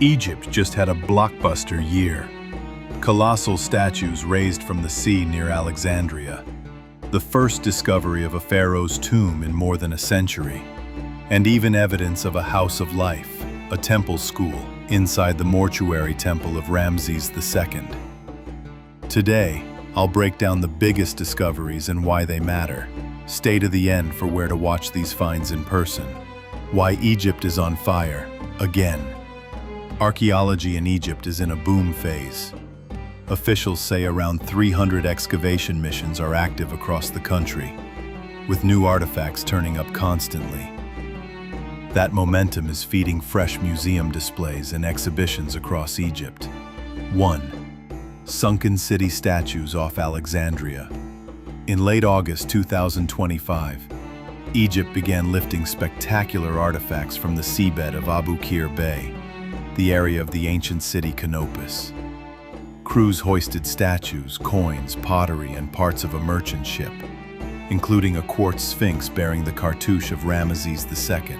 Egypt just had a blockbuster year. Colossal statues raised from the sea near Alexandria, the first discovery of a pharaoh's tomb in more than a century, and even evidence of a house of life, a temple school, inside the mortuary temple of Ramses II. Today, I'll break down the biggest discoveries and why they matter. Stay to the end for where to watch these finds in person. Why Egypt is on fire, again. Archaeology in Egypt is in a boom phase. Officials say around 300 excavation missions are active across the country, with new artifacts turning up constantly. That momentum is feeding fresh museum displays and exhibitions across Egypt. 1. Sunken city statues off Alexandria. In late August 2025, Egypt began lifting spectacular artifacts from the seabed of Abu Qir Bay, the area of the ancient city Canopus. Crews hoisted statues, coins, pottery, and parts of a merchant ship, including a quartz sphinx bearing the cartouche of Ramesses II.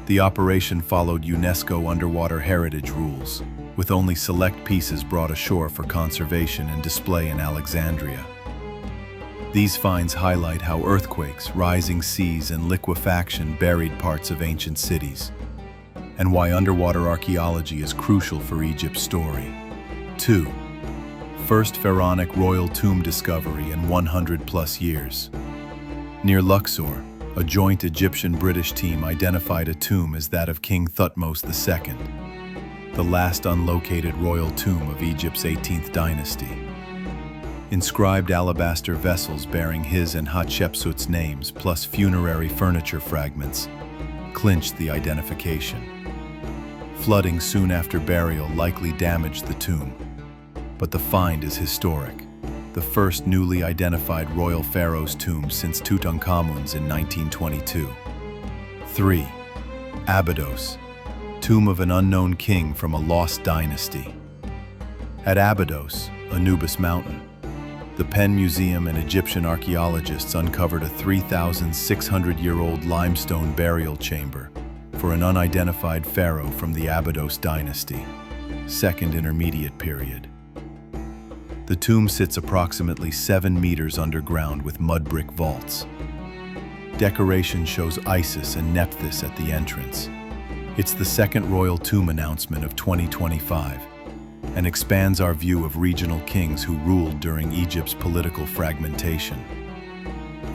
The operation followed UNESCO underwater heritage rules, with only select pieces brought ashore for conservation and display in Alexandria. These finds highlight how earthquakes, rising seas, and liquefaction buried parts of ancient cities, and why underwater archaeology is crucial for Egypt's story. 2. First pharaonic royal tomb discovery in 100+ years. Near Luxor, a joint Egyptian-British team identified a tomb as that of King Thutmose II, the last unlocated royal tomb of Egypt's 18th dynasty. Inscribed alabaster vessels bearing his and Hatshepsut's names, plus funerary furniture fragments, clinched the identification. Flooding soon after burial likely damaged the tomb, but the find is historic, the first newly identified royal pharaoh's tomb since Tutankhamun's in 1922. 3. Abydos, tomb of an unknown king from a lost dynasty. At Abydos, Anubis Mountain, the Penn Museum and Egyptian archaeologists uncovered a 3,600-year-old limestone burial chamber for an unidentified pharaoh from the Abydos dynasty, Second Intermediate period. The tomb sits approximately 7 meters underground with mud brick vaults. Decoration shows Isis and Nephthys at the entrance. It's the second royal tomb announcement of 2025 and expands our view of regional kings who ruled during Egypt's political fragmentation.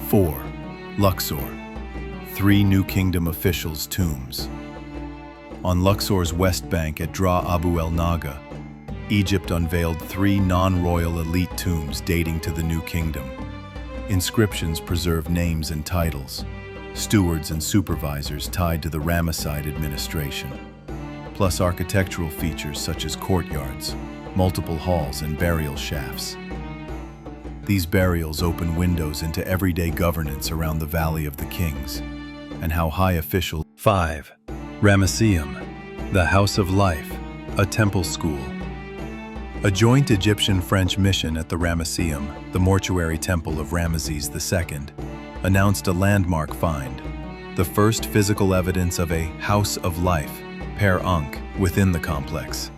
4. Luxor, 3 New Kingdom officials' tombs. On Luxor's west bank at Dra Abu el Naga, Egypt unveiled 3 non-royal elite tombs dating to the New Kingdom. Inscriptions preserve names and titles, stewards and supervisors tied to the Ramesside administration, plus architectural features such as courtyards, multiple halls, and burial shafts. These burials open windows into everyday governance around the Valley of the Kings, and how high officials. 5. Ramesseum, the House of Life, a temple school. A joint Egyptian-French mission at the Ramesseum, the mortuary temple of Ramesses II, announced a landmark find, the first physical evidence of a House of Life, per Ankh, within the complex.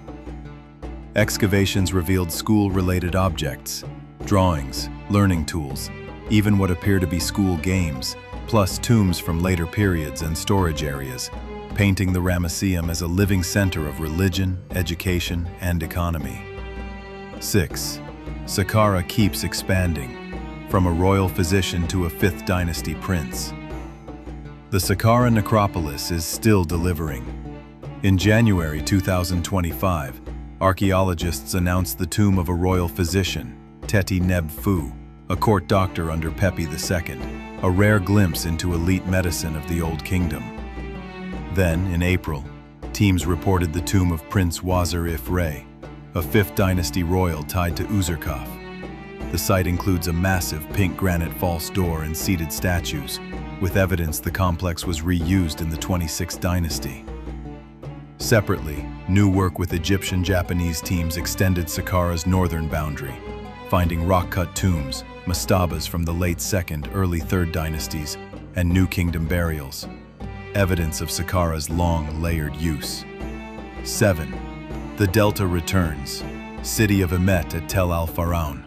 Excavations revealed school-related objects, drawings, learning tools, even what appear to be school games, plus tombs from later periods and storage areas, painting the Ramesseum as a living center of religion, education, and economy. 6. Saqqara keeps expanding, from a royal physician to a 5th dynasty prince. The Saqqara necropolis is still delivering. In January 2025, archaeologists announced the tomb of a royal physician, Teti Neb Fu, a court doctor under Pepi II, a rare glimpse into elite medicine of the Old Kingdom. Then, in April, teams reported the tomb of Prince Wazir Ifre, a 5th dynasty royal tied to Uzurkaf. The site includes a massive pink granite false door and seated statues, with evidence the complex was reused in the 26th dynasty. Separately, new work with Egyptian-Japanese teams extended Saqqara's northern boundary, finding rock-cut tombs, mastabas from the late 2nd, early 3rd dynasties, and New Kingdom burials, evidence of Saqqara's long, layered use. 7. The Delta returns. City of Emet at Tel al-Faraun.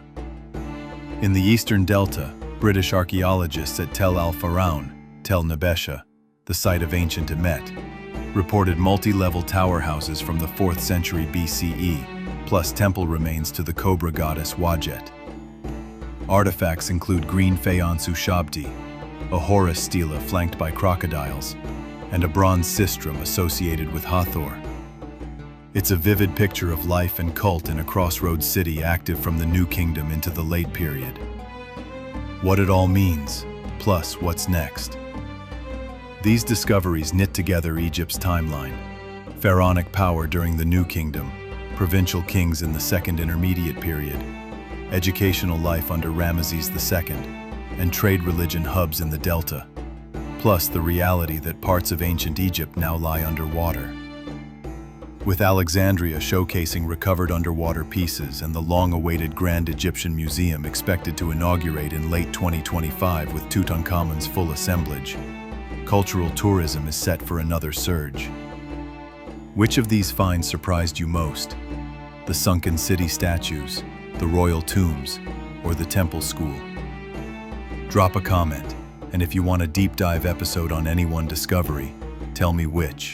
In the eastern Delta, British archaeologists at Tel al-Faraun, Tel Nebesha, the site of ancient Emet, reported multi-level tower houses from the 4th century BCE, plus temple remains to the cobra goddess Wajet. Artifacts include green faience Ushabti, a Horus stela flanked by crocodiles, and a bronze sistrum associated with Hathor. It's a vivid picture of life and cult in a crossroads city active from the New Kingdom into the late period. What it all means, plus what's next. These discoveries knit together Egypt's timeline: pharaonic power during the New Kingdom, provincial kings in the Second Intermediate Period, educational life under Ramesses II, and trade religion hubs in the Delta, plus the reality that parts of ancient Egypt now lie underwater. With Alexandria showcasing recovered underwater pieces and the long-awaited Grand Egyptian Museum expected to inaugurate in late 2025 with Tutankhamun's full assemblage, cultural tourism is set for another surge. Which of these finds surprised you most? The sunken city statues, the royal tombs, or the temple school? Drop a comment, and if you want a deep dive episode on any one discovery, tell me which.